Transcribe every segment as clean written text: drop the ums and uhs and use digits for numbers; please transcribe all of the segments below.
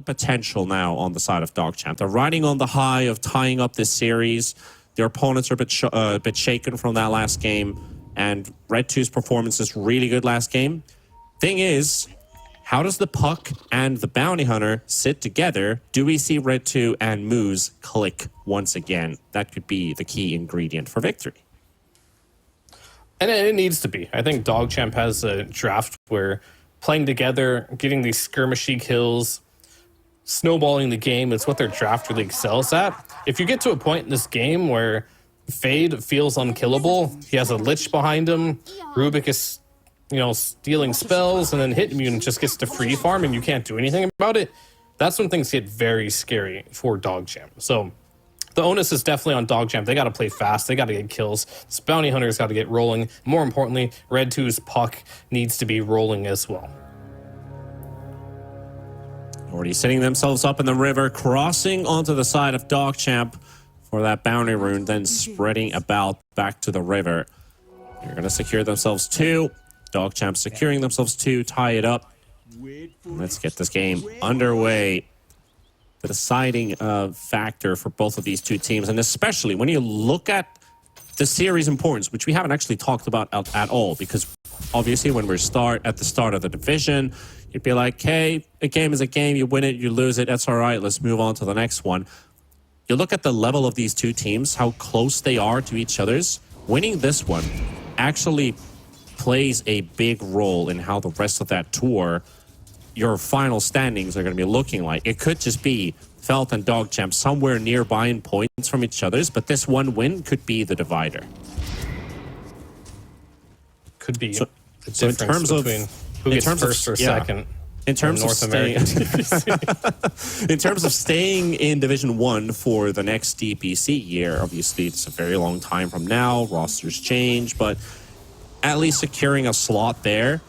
potential now on the side of DogChamp. They're riding on the high of tying up this series. Their opponents are a bit shaken from that last game, and Red 2's performance is really good last game. Thing is, how does the Puck and the Bounty Hunter sit together? Do we see Red 2 and Moose click once again? That could be the key ingredient for victory. And it needs to be. I think DogChamp has a draft where playing together, getting these skirmishy kills, snowballing the game is what their draft really excels at. If you get to a point in this game where Fade feels unkillable, he has a Lich behind him, Rubik is, stealing spells, and then Hit Immune just gets to free farm and you can't do anything about it, that's when things get very scary for DogChamp. So the onus is definitely on DogChamp. They got to play fast. They got to get kills. This Bounty Hunter's got to get rolling. More importantly, Red 2's Puck needs to be rolling as well. Already setting themselves up in the river, crossing onto the side of DogChamp for that bounty rune, then spreading about back to the river. They're going to secure themselves 2. DogChamp securing themselves 2, tie it up. Let's get this game underway. The deciding factor for both of these two teams, and especially when you look at the series importance, which we haven't actually talked about at all, because obviously when we're at the start of the division, you'd be like, hey, a game is a game, you win it, you lose it, that's all right, let's move on to the next one. You look at the level of these two teams, how close they are to each other's. Winning this one actually plays a big role in how the rest of that tour, your final standings, are going to be looking like. It could just be Felt and DogChamp somewhere nearby in points from each other's, but this one win could be the divider. Could be so the difference in terms between who gets first or second. In terms of in terms of staying in Division 1 for the next DPC year, obviously it's a very long time from now, rosters change, but at least securing a slot there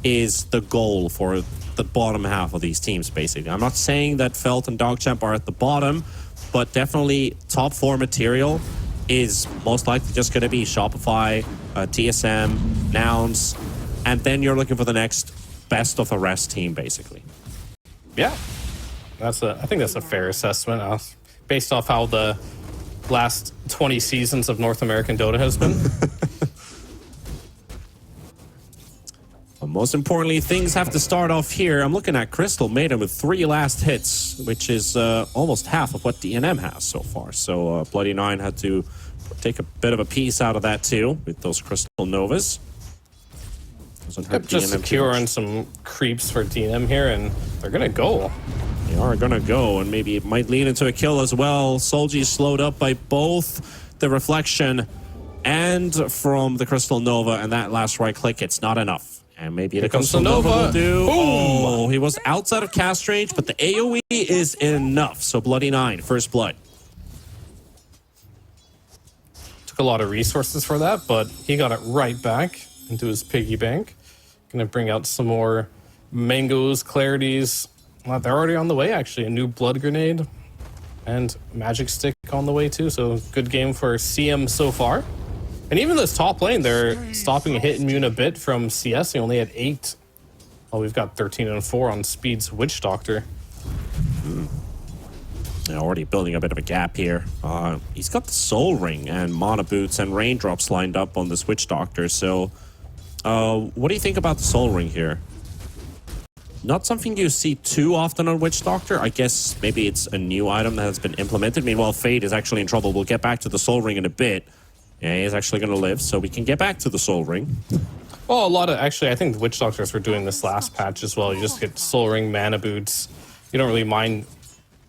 is the goal for the bottom half of these teams, basically. I'm not saying that Felt and DogChamp are at the bottom, but definitely top 4 material is most likely just going to be Shopify, TSM, Nouns, and then you're looking for the next best of the rest team, basically. Yeah, I think that's a fair assessment based off how the last 20 seasons of North American Dota has been. But most importantly, things have to start off here. I'm looking at Crystal Maiden with 3 last hits, which is almost half of what DNM has so far. So Bloody Nine had to take a bit of a piece out of that too with those Crystal Novas. Just securing some creeps for DNM here, and they're going to go. They are going to go, and maybe it might lead into a kill as well. Solji slowed up by both the Reflection and from the Crystal Nova, and that last right click, it's not enough. And maybe the Crystal Nova will do. Boom. Oh, he was outside of cast range, but the AoE is enough. So Bloody Nine, first blood. Took a lot of resources for that, but he got it right back into his piggy bank. Gonna bring out some more mangoes, clarities. Well, they're already on the way, actually. A new blood grenade and magic stick on the way too. So good game for CM so far. And even this top lane, they're stopping a Hit Immune a bit from CS. They only had 8. Well, we've got 13 and 4 on Speed's Witch Doctor. Already building a bit of a gap here. He's got the Soul Ring and Mana Boots and Raindrops lined up on this Witch Doctor. So what do you think about the Soul Ring here? Not something you see too often on Witch Doctor. I guess maybe it's a new item that has been implemented. Meanwhile, Fade is actually in trouble. We'll get back to the Soul Ring in a bit. Yeah, he's actually going to live, so we can get back to the Soul Ring. Well, I think the Witch Doctors were doing this last patch as well. You just get Soul Ring, Mana Boots. You don't really mind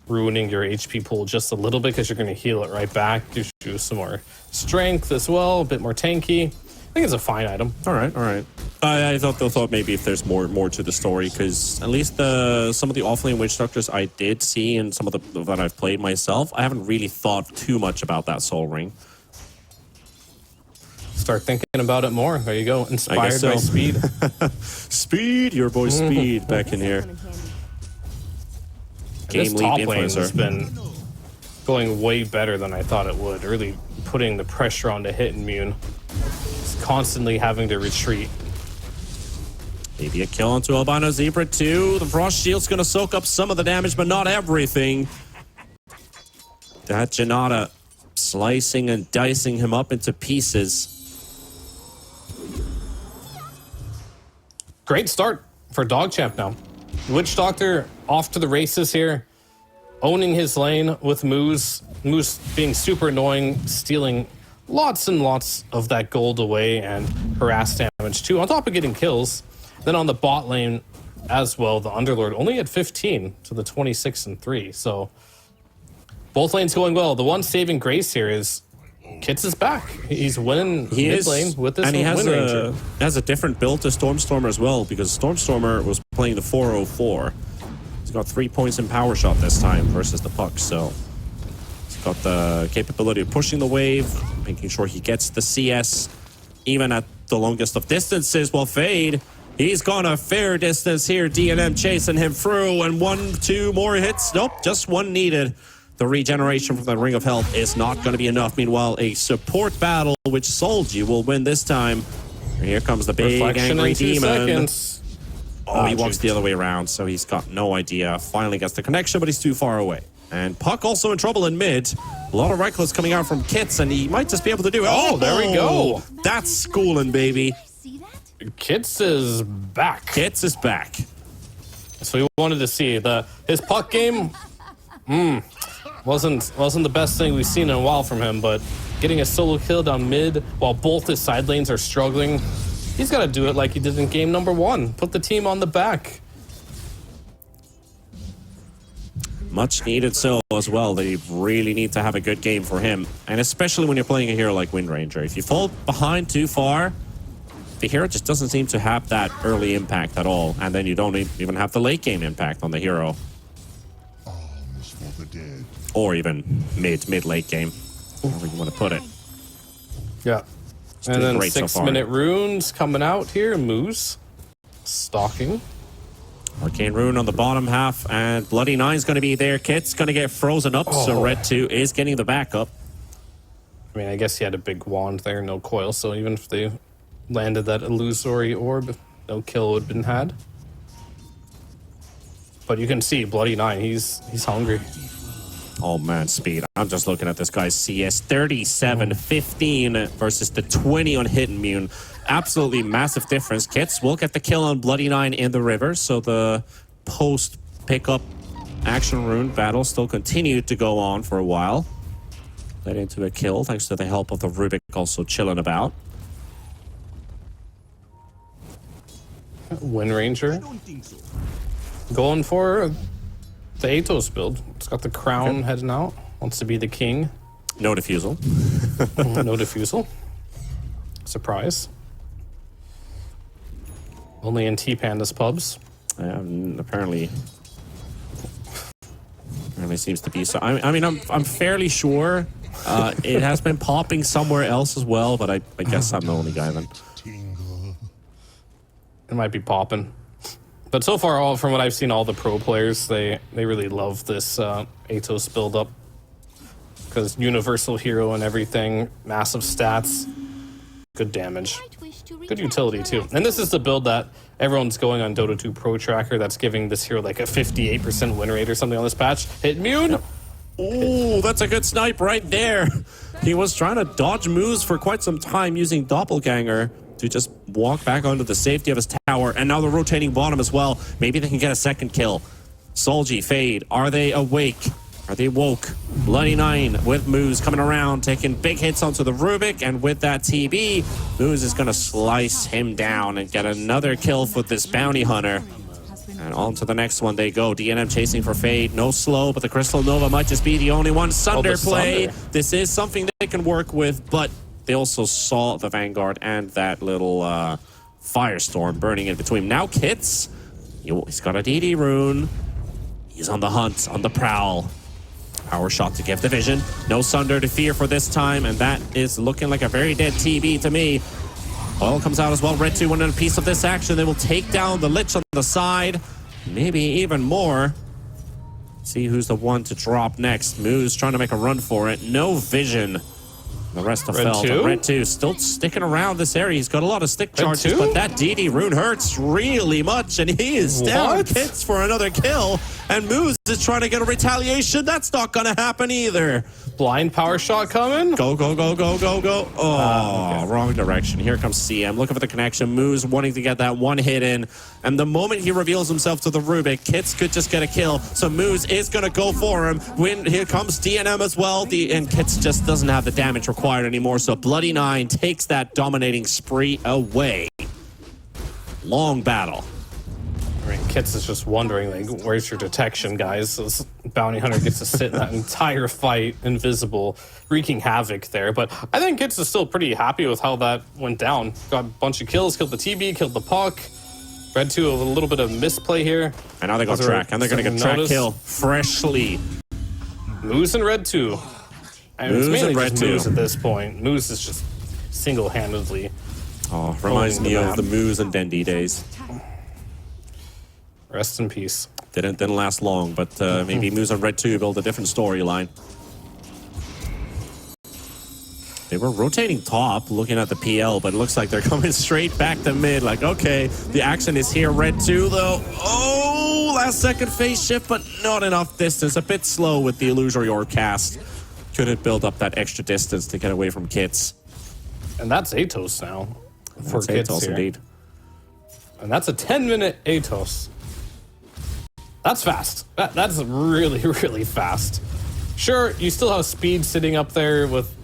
ruining your HP pool just a little bit because you're going to heal it right back. Gives you some more strength as well, a bit more tanky. I think it's a fine item. All right. I thought maybe if there's more to the story, because at least some of the offlane Witch Doctors I did see and some of the that I've played myself, I haven't really thought too much about that Soul Ring. Start thinking about it more. There you go. Inspired by Speed. Speed, your boy Speed back in here. Game lead influencer has been going way better than I thought it would. Really putting the pressure on the Hit Immune. It's constantly having to retreat. Maybe a kill onto Albino Zebra too. The Frost Shield's going to soak up some of the damage, but not everything. That Janata slicing and dicing him up into pieces. Great start for DogChamp now. Witch Doctor off to the races here. Owning his lane with Moose. Moose being super annoying, stealing lots and lots of that gold away and harass damage too, on top of getting kills. Then on the bot lane as well, the Underlord only at 15 to the 26 and 3. So both lanes going well. The one saving grace here is Kits is back. He's winning mid lane with this, and he has Wind Ranger. has a different build to Stormstormer as well, because Stormstormer was playing the 404. He's got 3 points in power shot this time versus the puck, so he's got the capability of pushing the wave, making sure he gets the CS even at the longest of distances. While Fade, he's gone a fair distance here. DNM chasing him through, and 1-2 more hits. Nope, just one needed. The regeneration from the Ring of Health is not going to be enough. Meanwhile, a support battle, which Solji will win this time. Here comes the big Reflection angry in 2 demon. seconds. Oh, he walks the other way around, so he's got no idea. Finally gets the connection, but he's too far away. And Puck also in trouble in mid. A lot of reckless coming out from Kits, and he might just be able to do it. Oh, there we go. That's schooling, baby. Kits is back. Kits is back. So we wanted to see his puck game. Wasn't the best thing we've seen in a while from him, but getting a solo kill down mid while both his side lanes are struggling, he's got to do it like he did in game number 1. Put the team on the back. Much needed so as well. They really need to have a good game for him, and especially when you're playing a hero like Wind Ranger. If you fall behind too far, the hero just doesn't seem to have that early impact at all, and then you don't even have the late game impact on the hero. Or even mid-late game, however you want to put it. Yeah. And then 6-minute runes coming out here. Moose stalking. Arcane Rune on the bottom half, and Bloody Nine's going to be there. Kit's going to get frozen up, so Red 2 is getting the backup. I mean, I guess he had a big wand there, no coil, so even if they landed that illusory orb, no kill would have been had. But you can see Bloody Nine, he's hungry. Oh man, speed. I'm just looking at this guy's CS. 37-15 versus the 20 on Hit Immune. Absolutely massive difference. Kits will get the kill on Bloody Nine in the river, so the post-pickup action rune battle still continued to go on for a while. Led into a kill thanks to the help of the Rubik also chilling about. Wind Ranger going for the Atos build. It's got the crown heading out. Wants to be the king. No diffusal. No diffusal. Surprise. Only in T-Panda's pubs. Apparently seems to be so. I mean, I'm fairly sure it has been popping somewhere else as well, but I guess I'm the only guy then. It might be popping. But so far, from what I've seen, all the pro players, they really love this Atos build-up. Because universal hero and everything, massive stats, good damage, good utility too. And this is the build that everyone's going on Dota 2 Pro Tracker that's giving this hero like a 58% win rate or something on this patch. Hit immune! Oh, that's a good snipe right there. He was trying to dodge moves for quite some time using Doppelganger to just walk back onto the safety of his tower, and now they're rotating bottom as well. Maybe they can get a second kill. Solji, Fade, are they awake? Are they woke? Bloody Nine with Moose coming around, taking big hits onto the Rubik, and with that TB, Moose is going to slice him down and get another kill for this bounty hunter. And on to the next one they go. DNM chasing for Fade. No slow, but the Crystal Nova might just be the only one. Sunder play. This is something they can work with, but they also saw the Vanguard and that little Firestorm burning in between. Now Kits, he's got a DD rune. He's on the hunt, on the prowl. Power shot to give the vision. No Sunder to fear for this time, and that is looking like a very dead TB to me. Oil comes out as well. Red 2 wanted a piece of this action. They will take down the Lich on the side. Maybe even more. See who's the one to drop next. Moose trying to make a run for it. No vision The rest of Red Feld. 2? Red 2 still sticking around this area. He's got a lot of stick charges, 2? but that DD rune hurts really much, and he is down What? Kits for another kill. And Moose is trying to get a retaliation. That's not going to happen either. Blind power shot coming. Go, go, go, go, go, go. Oh, okay. Wrong direction. Here comes CM. Looking for the connection. Moose wanting to get that one hit in. And the moment he reveals himself to the Rubik, Kits could just get a kill. So Moose is going to go for him. Here comes DNM as well. And Kits just doesn't have the damage required anymore. So Bloody Nine takes that dominating spree away. Long battle. I mean, Kits is just wondering, like, where's your detection, guys? This bounty hunter gets to sit in that entire fight, invisible, wreaking havoc there. But I think Kits is still pretty happy with how that went down. Got a bunch of kills, killed the TB, killed the puck. Red 2, a little bit of misplay here. And now they go track, and they're going to get track kill freshly. Moose and Red 2. I mean, Moose it's mainly and Red just 2. Moose at this point. Moose is just single-handedly. Oh, reminds me of the Moose and Dendy days. Rest in peace. Didn't last long, but maybe Moose and Red 2 build a different storyline. They were rotating top, looking at the PL, but it looks like they're coming straight back to mid. Like, okay, the action is here. Red 2, though. Oh, last second phase shift, but not enough distance. A bit slow with the illusory orb cast. Couldn't build up that extra distance to get away from Kits. And that's Atos now. For That's Kits Atos, here. indeed. And that's a 10-minute Atos. That's fast. That's really, really fast. Sure, you still have speed sitting up there with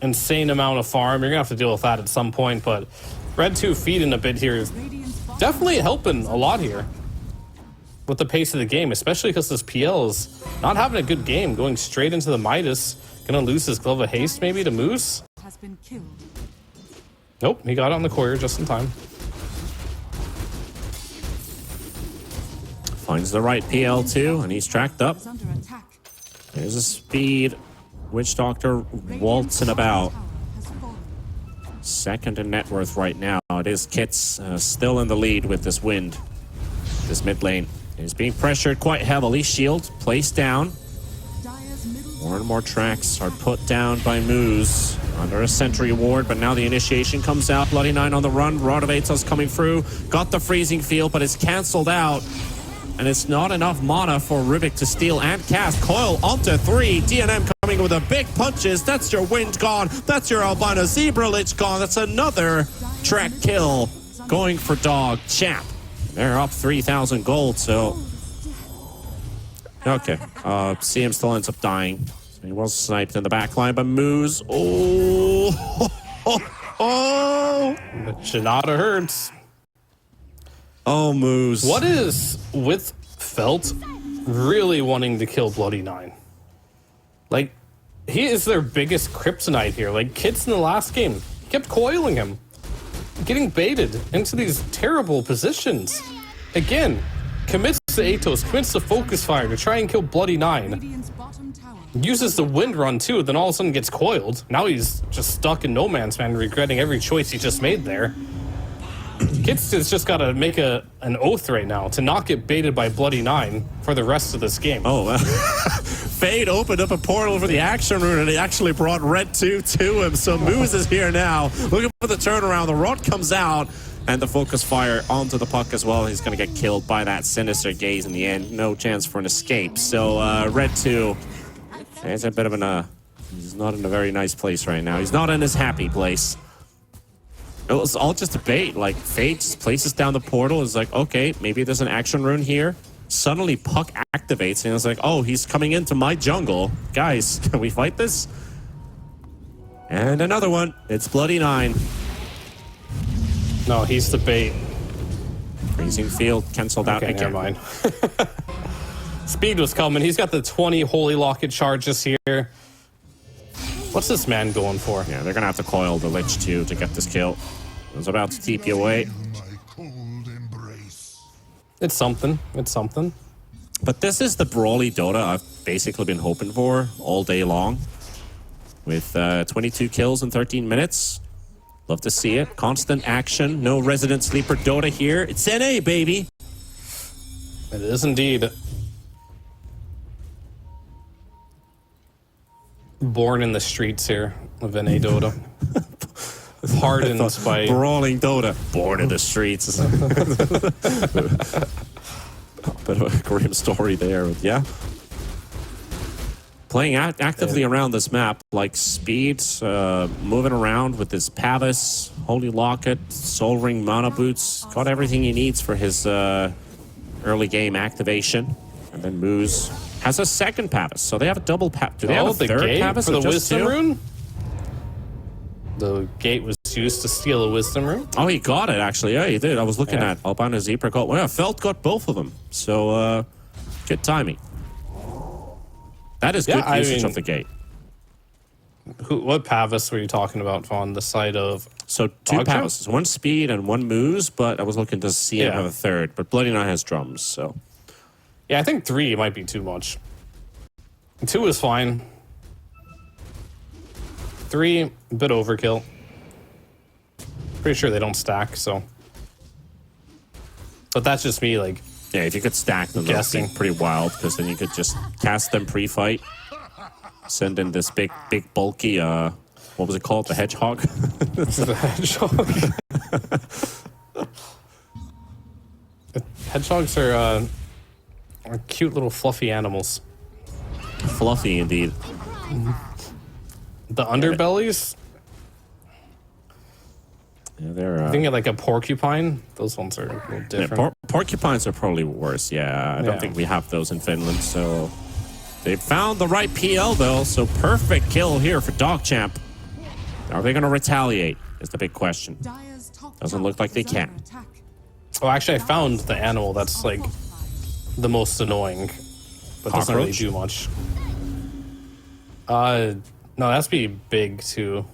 insane amount of farm. You're going to have to deal with that at some point, but Red 2 feeding a bit here is definitely helping a lot here with the pace of the game, especially because this PL is not having a good game, going straight into the Midas. Going to lose his Glove of Haste maybe to Moose. Has been killed. Nope, he got it on the Courier just in time. Finds the right PL2, and he's tracked up. Is under attack. There's a speed. Witch Doctor waltzing about. Has fallen. Second in net worth right now. It is Kits still in the lead with this wind. This mid lane is being pressured quite heavily. Shield placed down. Dire's middle More and more tracks are put down by Moose under a sentry ward, but now the initiation comes out. Bloody Nine on the run. Rod of Atos coming through. Got the freezing field, but it's cancelled out. And it's not enough mana for Rubik to steal and cast. Coil onto 3. DNM coming with the big punches. That's your wind gone. That's your albino zebra lich gone. That's another track kill going for DogChamp. They're up 3,000 gold, so... Okay. CM still ends up dying. He was sniped in the back line by Moose. Oh! Oh! The Shinada hurts. Oh, Moose. What is with Felt really wanting to kill Bloody Nine? Like, he is their biggest kryptonite here. Like, Kits in the last game, he kept coiling him, getting baited into these terrible positions. Again, commits to Atos, commits to Focus Fire to try and kill Bloody Nine. Radiant's bottom tower. Uses the Wind Run too, then all of a sudden gets coiled. Now he's just stuck in no man's land, regretting every choice he just made there. Kits has just got to make an oath right now to not get baited by Bloody Nine for the rest of this game. Oh, Fade opened up a portal for the action rune, and he actually brought Red 2 to him. So Moose is here now, looking for the turnaround. The rod comes out, and the focus fire onto the puck as well. He's going to get killed by that sinister gaze in the end. No chance for an escape. So Red 2, it's a bit of he's not in a very nice place right now. He's not in his happy place. It was all just a bait. Like, Fade just places down the portal. It's like, okay, maybe there's an action rune here. Suddenly, Puck activates, and it's like, oh, he's coming into my jungle. Guys, can we fight this? And another one. It's Bloody Nine. No, he's the bait. Freezing field canceled out Okay, again. never mind. Speed was coming. He's got the 20 Holy Locket charges here. What's this man going for? Yeah, they're going to have to coil the Lich too to get this kill. I was about to TP away. It's something. It's something. But this is the brawly Dota I've basically been hoping for all day long. With 22 kills in 13 minutes. Love to see it. Constant action. No resident sleeper Dota here. It's NA, baby. It is indeed. Born in the streets here of NA Dota. Hardened by brawling Dota. Born in the streets. Bit of a grim story there. Yeah. Playing actively around this map, like Speed, moving around with his Pavis, Holy Locket, Soul Ring, Mana Boots. Got everything he needs for his early game activation. And then Moose has a second Pavis, so they have a double Pavis. Do they have a third gate Pavis for the just Wisdom two? Rune? The gate was used to steal a Wisdom Rune? Oh, he got it, actually. Yeah, he did. I was looking at Albino Zebra got... Well, Felt got both of them. So, good timing. That is good usage of the gate. What Pavis were you talking about on the side of... So, two DogChamp? Pavis. One Speed and one Moose, but I was looking to see him have a third. But Bloody Knight has drums, so... Yeah, I think 3 might be too much. 2 is fine. 3, a bit overkill. Pretty sure they don't stack, so... But that's just me, like... Yeah, if you could stack them, that would be pretty wild, because then you could just cast them pre-fight. Send in this big bulky, what was it called? The Hedgehog? The Hedgehog. Hedgehogs are cute little fluffy animals. Fluffy, indeed. The underbellies? Yeah, they're... I think like a porcupine. Those ones are a little different. Yeah, porcupines are probably worse. Yeah, I don't think we have those in Finland. So they found the right PL though. So perfect kill here for DogChamp. Are they going to retaliate? Is the big question. Doesn't look like they can. Oh, actually, I found the animal that's like the most annoying, but doesn't really do much. No, that's be big too.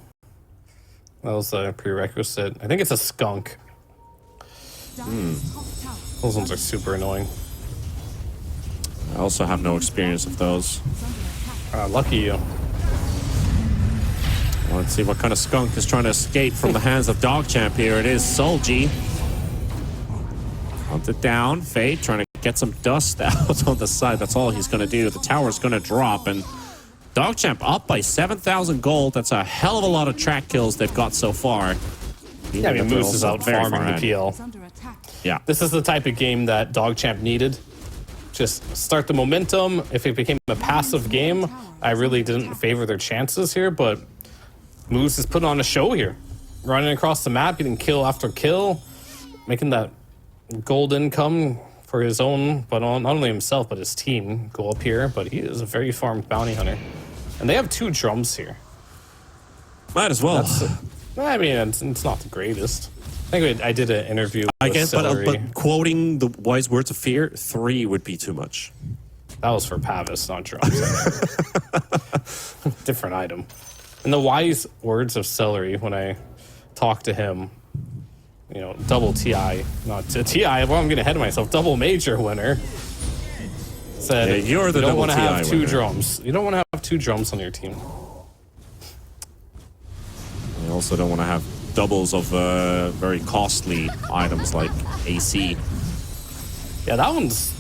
That was a prerequisite. I think it's a skunk. Those ones are super annoying. I also have no experience of those. Lucky you. Well, let's see what kind of skunk is trying to escape from the hands of DogChamp here. It is Solji. Hunted down. Fate trying to get some dust out on the side. That's all he's going to do. The tower's going to drop, and DogChamp up by 7,000 gold. That's a hell of a lot of track kills they've got so far. Yeah, I mean, Moose is out farming the PL. Yeah. This is the type of game that DogChamp needed. Just start the momentum. If it became a passive game, I really didn't favor their chances here, but Moose is putting on a show here. Running across the map, getting kill after kill, making that gold income for his own, but not only himself, but his team go up here. But he is a very farmed bounty hunter. And they have 2 drums here. Might as well. I mean, it's not the greatest. I think I did an interview with guess, Celery. but quoting the wise words of fear, 3 would be too much. That was for Pavis, not drums. Different item. And the wise words of Celery, when I talked to him, you know, double TI, not TI, well, I'm getting ahead of myself, double major winner, said, yeah, you're the you don't want to have 2 winner. drums. You don't want to have 2 drums on your team. You also don't want to have doubles of very costly items like AC. Yeah, that one's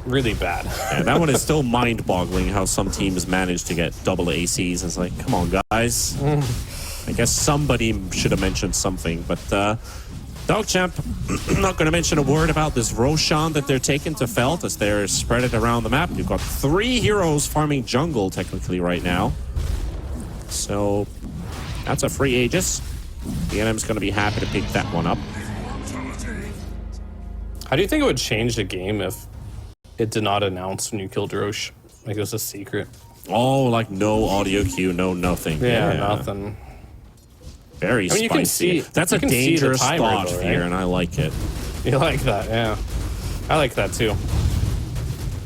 really bad. And that one is still mind-boggling how some teams manage to get double ACs. It's like, come on, guys. I guess somebody should have mentioned something, but DogChamp, not going to mention a word about this Roshan that they're taking to Felt as they're spread it around the map. You've got 3 heroes farming jungle technically right now. So that's a free Aegis. The NM's going to be happy to pick that one up. How do you think it would change the game if it did not announce when you killed Roche? Like it was a secret. Oh, like no audio cue, no nothing. Yeah, nothing. Very spicy. You can see, that's a dangerous thought here, and I like it. You like that, yeah. I like that too.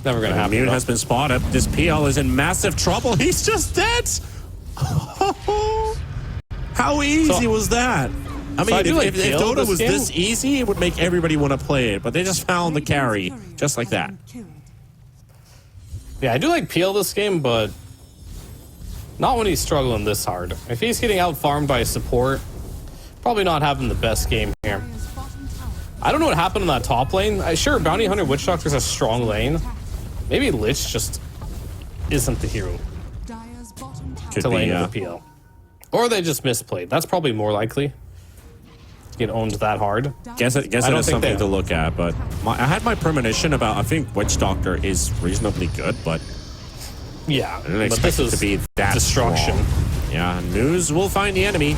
Never gonna happen. Immune has been spotted. This PL is in massive trouble. He's just dead. How easy was that? I mean, if Dota was this easy, it would make everybody want to play it. But they just found the carry, just like that. Yeah, I do like PL this game, but not when he's struggling this hard. If he's getting out farmed by a support, probably not having the best game here. I don't know what happened in that top lane. Sure, Bounty Hunter Witch Doctor's a strong lane. Maybe Lich just isn't the hero. Could to be, lane yeah. of the PL. Or they just misplayed. That's probably more likely to get owned that hard. Guess it don't is think something they- to look at, but I had my premonition about, I think Witch Doctor is reasonably good, but Yeah, I didn't but expect this it is to be that destruction. strong. Yeah, and Moose will find the enemy.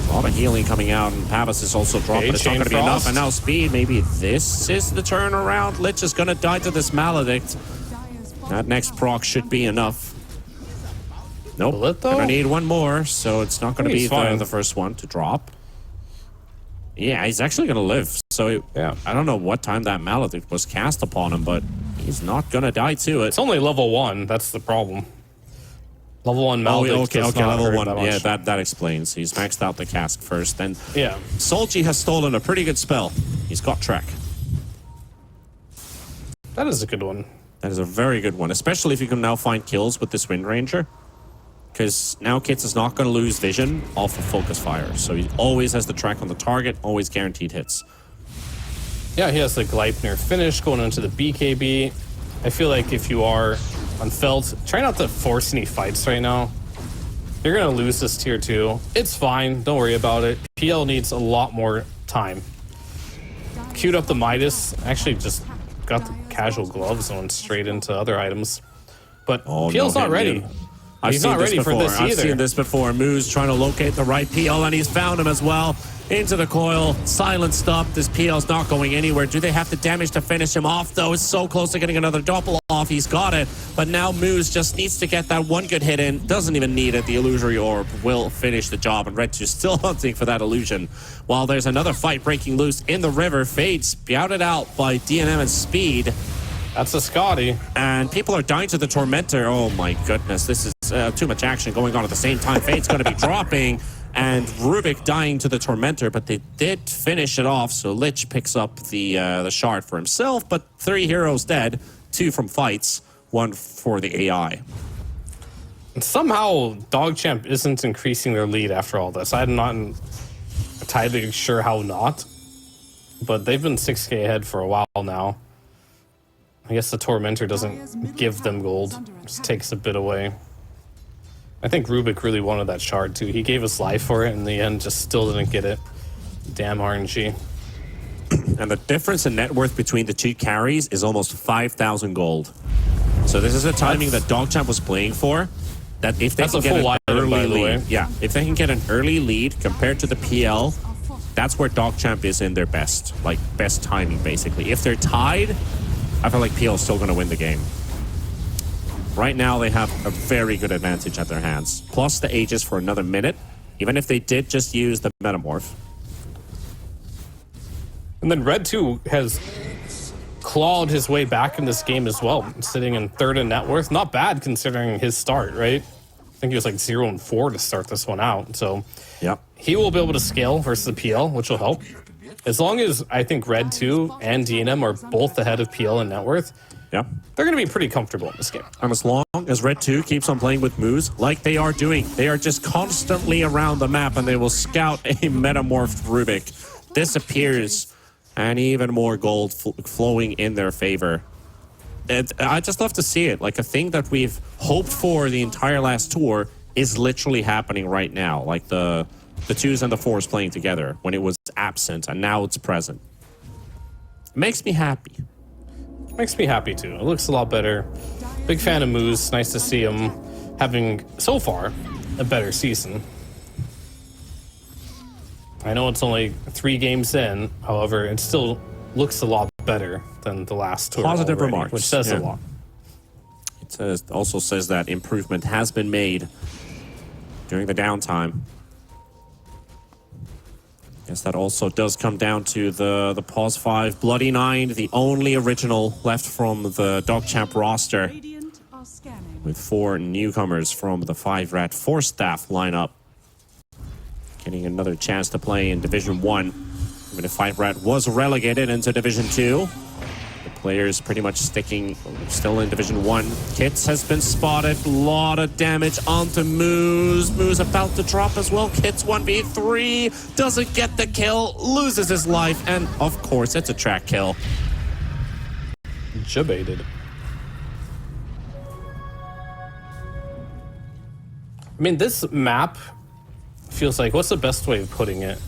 A lot of healing coming out, and Pavis is also dropped, Okay, but it's not Chain going to be enough. Frost. And now Speed, maybe this is the turnaround. Lich is going to die to this Maledict. Dire's bottom That next tower proc should be enough. Nope, Will it, though? gonna need one more, so it's not gonna I think be he's fine. the first one to drop. Yeah, he's actually gonna live. So Yeah. I don't know what time that Maledict was cast upon him, but he's not gonna die to it. It's only level 1. That's the problem. Level 1 Oh, Maledict okay, does not level hurt 1. that Yeah, much. that explains. He's maxed out the cask first. Then Yeah. Solji has stolen a pretty good spell. He's got track. That is a good one. That is a very good one, especially if you can now find kills with this Wind Ranger. Because now Kits is not going to lose vision off of focus fire. So he always has the track on the target, always guaranteed hits. Yeah, he has the Gleipnir finish going into the BKB. I feel like if you are on Felt, try not to force any fights right now. You're going to lose this tier 2. It's fine. Don't worry about it. PL needs a lot more time. Queued up the Midas. Actually just got the casual gloves and went straight into other items. But Oh, PL's no not hit, ready. dude. I've He's seen not this ready for before. this I've either. seen this before. Moose trying to locate the right PL, and he's found him as well. Into the coil. Silent stop. This PL's not going anywhere. Do they have the damage to finish him off, though? It's so close to getting another double off. He's got it. But now Moose just needs to get that one good hit in. Doesn't even need it. The illusory orb will finish the job, and Red 2 still hunting for that illusion. While there's another fight breaking loose in the river. Fade spouted out by DNM and Speed. That's a Scotty. And people are dying to the Tormentor. Oh my goodness, this is too much action going on at the same time. Fate's going to be dropping, and Rubik dying to the Tormentor, but they did finish it off, so Lich picks up the shard for himself, but 3 heroes dead, 2 from fights, 1 for the AI. And somehow DogChamp isn't increasing their lead after all this. I'm not entirely sure how not, but they've been 6k ahead for a while now. I guess the Tormentor doesn't give them gold, just takes a bit away. I think Rubik really wanted that shard too. He gave his life for it in the end, just still didn't get it. Damn RNG. And the difference in net worth between the 2 carries is almost 5,000 gold. So this is a timing that DogChamp was playing for. That if they That's can a get full an item, by early the way. lead, yeah, if they can get an early lead compared to the PL, that's where DogChamp is in their best timing, basically. If they're tied, I feel like PL is still going to win the game. Right now, they have a very good advantage at their hands. Plus the Aegis for another minute, even if they did just use the Metamorph. And then Red 2 has clawed his way back in this game as well, sitting in 3rd in net worth. Not bad considering his start, right? I think he was like 0-4 to start this one out. So Yep. he will be able to scale versus the PL, which will help. As long as I think Red 2 and DNM are both ahead of PL in net worth, Yep. they're going to be pretty comfortable in this game. And as long as Red 2 keeps on playing with Moose, like they are doing, they are just constantly around the map, and they will scout a metamorphed Rubik. Disappears, and even more gold flowing in their favor. I just love to see it. Like, a thing that we've hoped for the entire last tour is literally happening right now. Like the 2s and the 4s playing together when it was absent, and now it's present. It makes me happy. Makes me happy too. It looks a lot better. Big fan of Moose. Nice to see him having, so far, a better season. I know it's only 3 games in, however, it still looks a lot better than the last tour. Positive already, remarks, which says yeah. a lot. It also says that improvement has been made during the downtime. Guess that also does come down to the Pause 5 Bloody 9, the only original left from the DogChamp roster, Radiant are scanning. with 4 newcomers from the 5 Rat 4 staff lineup. Getting another chance to play in Division 1. Even if 5 Rat was relegated into Division 2, the players pretty much still in Division 1. Kits has been spotted. A lot of damage onto Moose. Moose about to drop as well. Kits 1v3. Doesn't get the kill. Loses his life. And, of course, it's a track kill. Jebaited. I mean, this map feels like, what's the best way of putting it?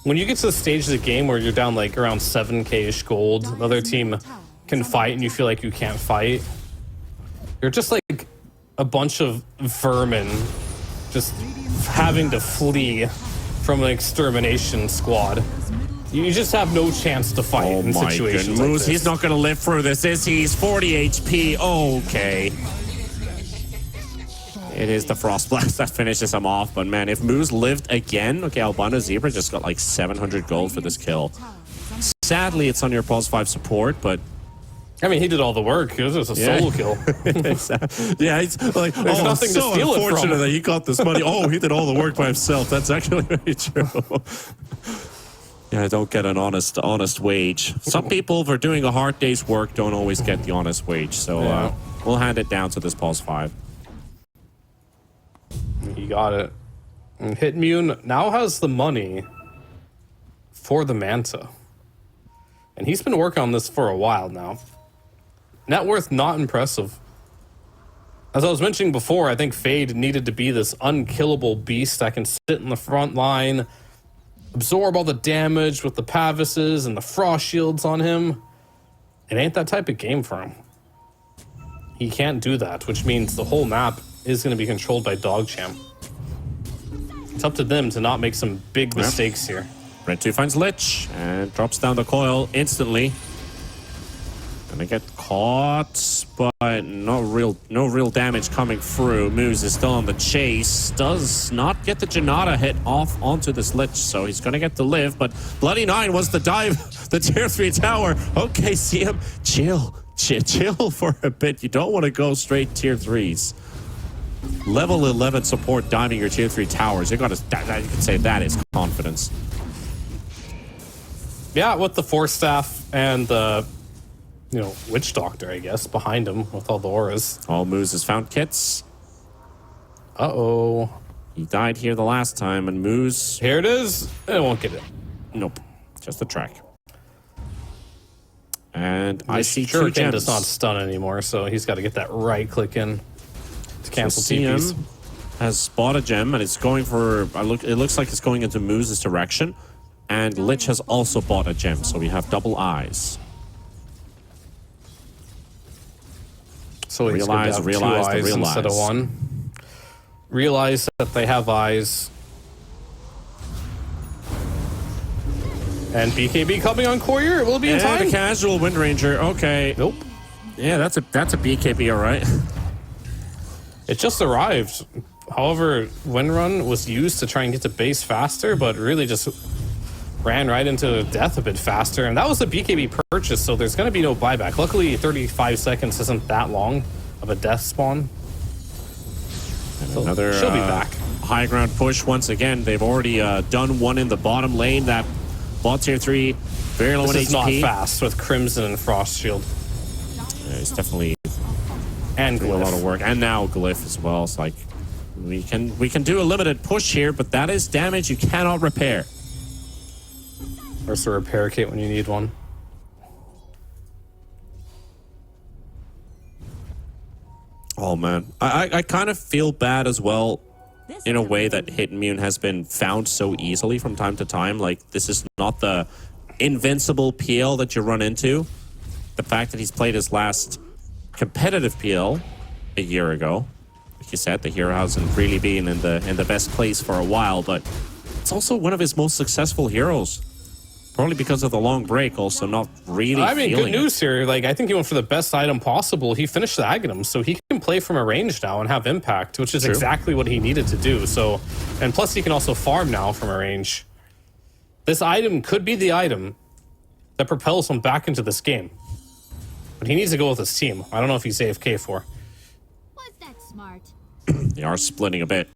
When you get to the stage of the game where you're down like around 7k-ish gold, the other team can fight and you feel like you can't fight. You're just like a bunch of vermin just having to flee from an extermination squad. You just have no chance to fight in situations like this. He's not going to live through this, is he? He's 40 HP. Okay. It is the Frost Blast that finishes him off. But man, if Moose lived again, okay, Albino Zebra just got like 700 gold for this kill. Sadly, it's on your pulse 5 support, but I mean, he did all the work. It was just a solo kill. Yeah, he's like, there's nothing to steal it from. Unfortunate that he got this money. Oh, he did all the work by himself. That's actually very true. Yeah, I don't get an honest wage. Some people, for doing a hard day's work, don't always get the honest wage. So we'll hand it down to this pulse 5. He got it. And Hitmune now has the money for the Manta. And he's been working on this for a while now. Net worth not impressive. As I was mentioning before, I think Fade needed to be this unkillable beast that can sit in the front line, absorb all the damage with the Pavises and the Frost Shields on him. It ain't that type of game for him. He can't do that, which means the whole map is going to be controlled by DogChamp. It's up to them to not make some big mistakes here. Red 2 finds Lich and drops down the coil instantly. Gonna get caught, but no real damage coming through. Moose is still on the chase. Does not get the Janata hit off onto this Lich, so he's gonna get to live, but Bloody 9 wants to dive the tier 3 tower. Okay, see him. Chill for a bit. You don't want to go straight tier 3s. Level 11 support diving your tier 3 towers. You can say that is confidence. Yeah, with the Force Staff and the, Witch Doctor, I guess, behind him with all the auras. All Moose has found kits. Uh-oh. He died here the last time, and Moose... Here it is. I won't get it. Nope. Just the track. And I see sure 2 gems. does not stun anymore, so he's got to get that right click in to cancel TPs. CM has spotted a gem, and it's going for... It looks like it's going into Moose's direction. And Lich has also bought a gem, so we have double eyes. So he's going to have 2 eyes instead of 1. Realize that they have eyes. And BKB coming on Courier. It will be in time. And a casual Wind Ranger. Okay. Nope. Yeah, that's a BKB, all right. It just arrived. However, Wind Run was used to try and get to base faster, but really just ran right into death a bit faster. And that was a BKB purchase, so there's going to be no buyback. Luckily, 35 seconds isn't that long of a death spawn. And so another she'll be back. High ground push once again. They've already done one in the bottom lane. That bot tier 3, very low in HP. This is not fast with Crimson and Frost Shield. Yeah, it's definitely and doing a lot of work. And now Glyph as well. It's like we can do a limited push here, but that is damage you cannot repair. Where's the repair kit when you need one? Oh man, I kind of feel bad as well, in a way that Hitmune has been found so easily from time to time. Like, this is not the invincible PL that you run into. The fact that he's played his last competitive PL a year ago, like you said, the hero hasn't really been in the best place for a while, but it's also one of his most successful heroes. Probably because of the long break, also not really. I mean, good news here. Like, I think he went for the best item possible. He finished the Aghanim, so he can play from a range now and have impact, which is exactly what he needed to do. So, and plus he can also farm now from a range. This item could be the item that propels him back into this game. But he needs to go with his team. I don't know if he's AFK for. Was that smart? They are splitting a bit.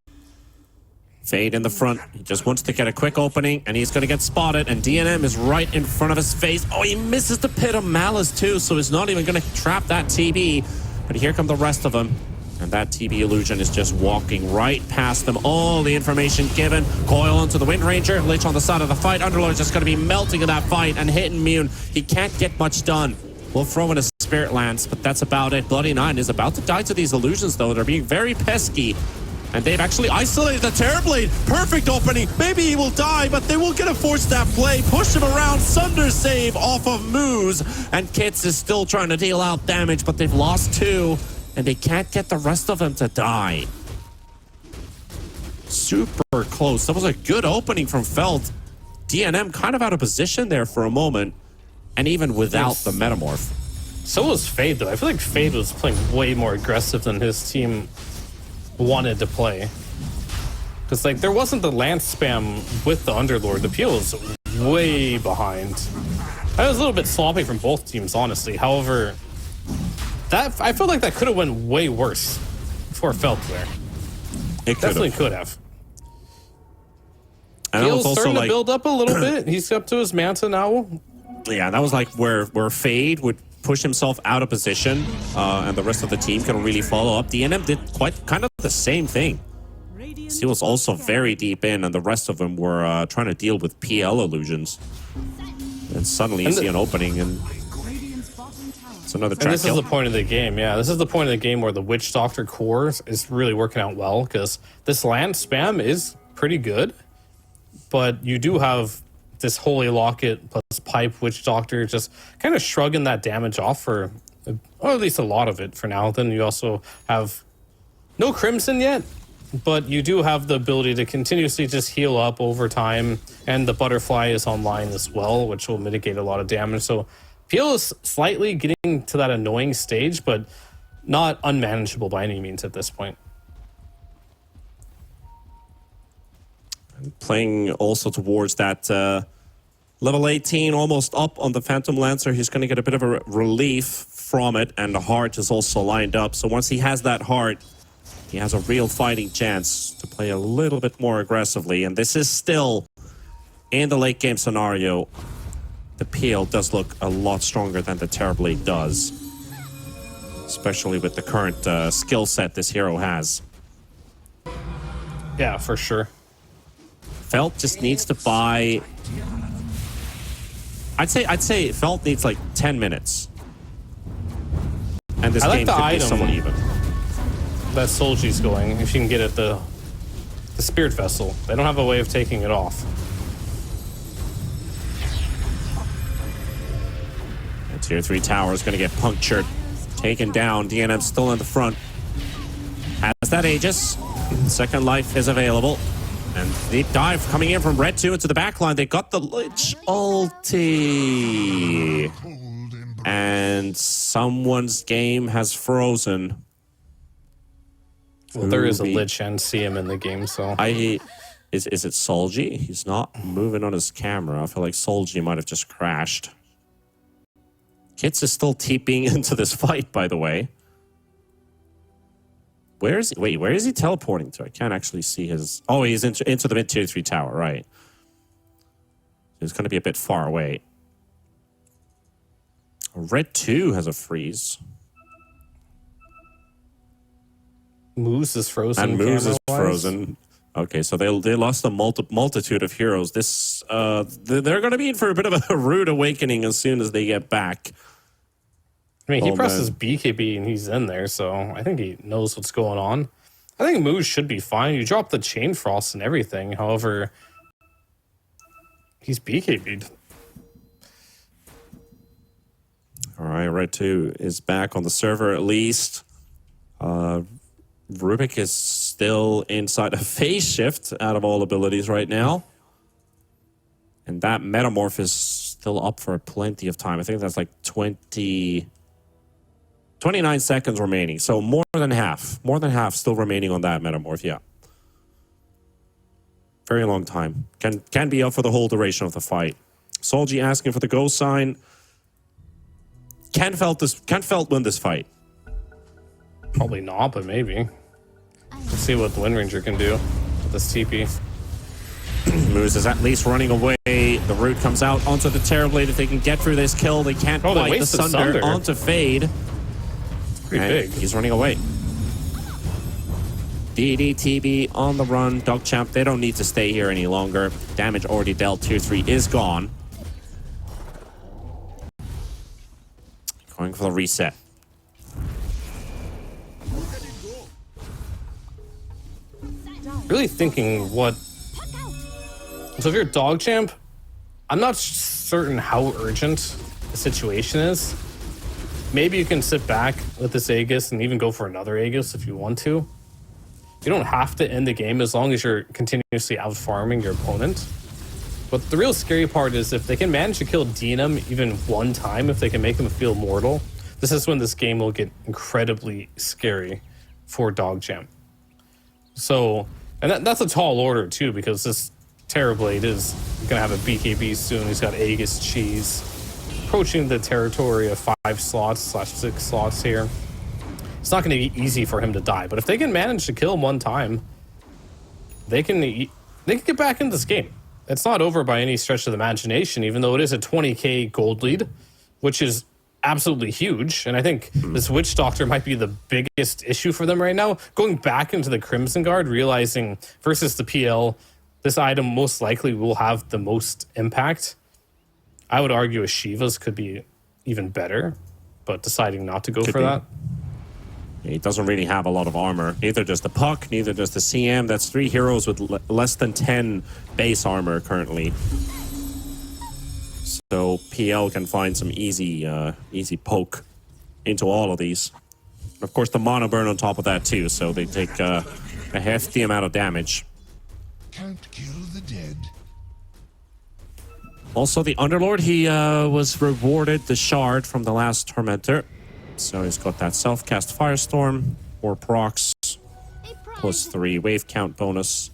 Fade in the front. He just wants to get a quick opening, and he's going to get spotted, and DNM is right in front of his face. Oh, he misses the Pit of Malice, too, so he's not even going to trap that TB. But here come the rest of them, and that TB illusion is just walking right past them. All the information given. Coil onto the Wind Ranger. Lich on the side of the fight. Underlord's just going to be melting in that fight, and Hitmune, he can't get much done. We'll throw in a Spirit Lance, but that's about it. Bloody 9 is about to die to these illusions, though. They're being very pesky. And they've actually isolated the Terrorblade. Perfect opening. Maybe he will die, but they will get a force that play. Push him around. Sunder save off of Moose. And Kits is still trying to deal out damage, but they've lost 2. And they can't get the rest of them to die. Super close. That was a good opening from Felt. DNM kind of out of position there for a moment. And even without the Metamorph. So was Fade, though. I feel like Fade was playing way more aggressive than his team wanted to play. Because, like, there wasn't the Lance spam with the Underlord. The PL was way behind. That was a little bit sloppy from both teams, honestly. However, that I feel like that could have went way worse for Felt there. It Definitely could have. And PL's also starting like, to build up a little bit. He's up to his Manta now. yeah, that was like where Fade would push himself out of position, and the rest of the team can really follow up. DNM did kind of the same thing. He was also very deep in, and the rest of them were trying to deal with PL illusions. And suddenly you see an opening, and it's another track And this kill. is the point of the game, yeah. This is the point of the game where the Witch Doctor core is really working out well, because this land spam is pretty good, but you do have this Holy Locket plus Pipe Witch Doctor just kind of shrugging that damage off for, or at least a lot of it for now. Then you also have no Crimson yet, but you do have the ability to continuously just heal up over time, and the Butterfly is online as well, which will mitigate a lot of damage. So PL is slightly getting to that annoying stage, but not unmanageable by any means at this point. Playing also towards that level 18, almost up on the Phantom Lancer. He's going to get a bit of a relief from it, and the heart is also lined up. So once he has that heart, he has a real fighting chance to play a little bit more aggressively. And this is still, in the late game scenario, the PL does look a lot stronger than the Terrorblade does. Especially with the current skill set this hero has. Yeah, for sure. Felt just needs to buy... I'd say Felt needs like 10 minutes. And this I like game the could be item. somewhat even. That Solji's going, if you can get it, the Spirit Vessel. They don't have a way of taking it off. The tier 3 tower is going to get punctured. Taken down. DNM still in the front. Has that Aegis. Second life is available. And deep dive coming in from Red 2 into the backline. They got the Lich ulti. And someone's game has frozen. Well, there is a Lich and CM in the game, so... Is it Solji? He's not moving on his camera. I feel like Solji might have just crashed. Kits is still TPing into this fight, by the way. Where is he? Wait, where is he teleporting to? I can't actually see his... Oh, he's into the mid-tier 3 tower, right. He's going to be a bit far away. Red 2 has a freeze. Moose is frozen. And Moose is camera-wise. frozen. Okay, so they lost a multitude of heroes. This they're going to be in for a bit of a rude awakening as soon as they get back. I mean, he Oh, presses man. BKB and he's in there, so I think he knows what's going on. I think Moose should be fine. You drop the Chain Frost and everything. However, he's BKB'd. All right, Red 2 is back on the server at least. Rubik is still inside a phase shift out of all abilities right now. And that Metamorph is still up for plenty of time. I think that's like 29 seconds remaining. So more than half still remaining on that Metamorph, yeah. Very long time. Can be up for the whole duration of the fight. Solji asking for the go sign. Can Felt win this fight? Probably not, but maybe. Let's see what the Wind Ranger can do with this TP. Moose is at least running away. The root comes out onto the Terrorblade. If they can get through this kill, they can't Oh, they fight the wasted Sunder Sunder. onto Fade. Pretty And big. he's running away. DDTB on the run. DogChamp, they don't need to stay here any longer. Damage already dealt. Tier 3 is gone. Going for the reset. really thinking what... So if you're DogChamp, I'm not certain how urgent the situation is. Maybe you can sit back with this Aegis and even go for another Aegis if you want to. You don't have to end the game as long as you're continuously out-farming your opponent. But the real scary part is if they can manage to kill Dinam even one time, if they can make him feel mortal, this is when this game will get incredibly scary for DogChamp. So, and that's a tall order too, because this Terrorblade is going to have a BKB soon. He's got Aegis Cheese, approaching the territory of 5 slots / 6 slots here. It's not going to be easy for him to die, but if they can manage to kill him one time, they can get back into this game. It's not over by any stretch of the imagination, even though it is a 20k gold lead, which is absolutely huge. And I think this Witch Doctor might be the biggest issue for them right now. Going back into the Crimson Guard, realizing versus the PL, this item most likely will have the most impact. I would argue a Shiva's could be even better, but deciding not to go for that. He doesn't really have a lot of armor. Neither does the Puck, neither does the CM. That's 3 heroes with less than 10 base armor currently. So PL can find some easy poke into all of these. Of course, the mono burn on top of that too, so they take a hefty amount of damage. Can't kill the dead. Also, the Underlord, he was rewarded the shard from the last Tormentor. So he's got that self-cast Firestorm, 4 procs, plus 3 wave count bonus.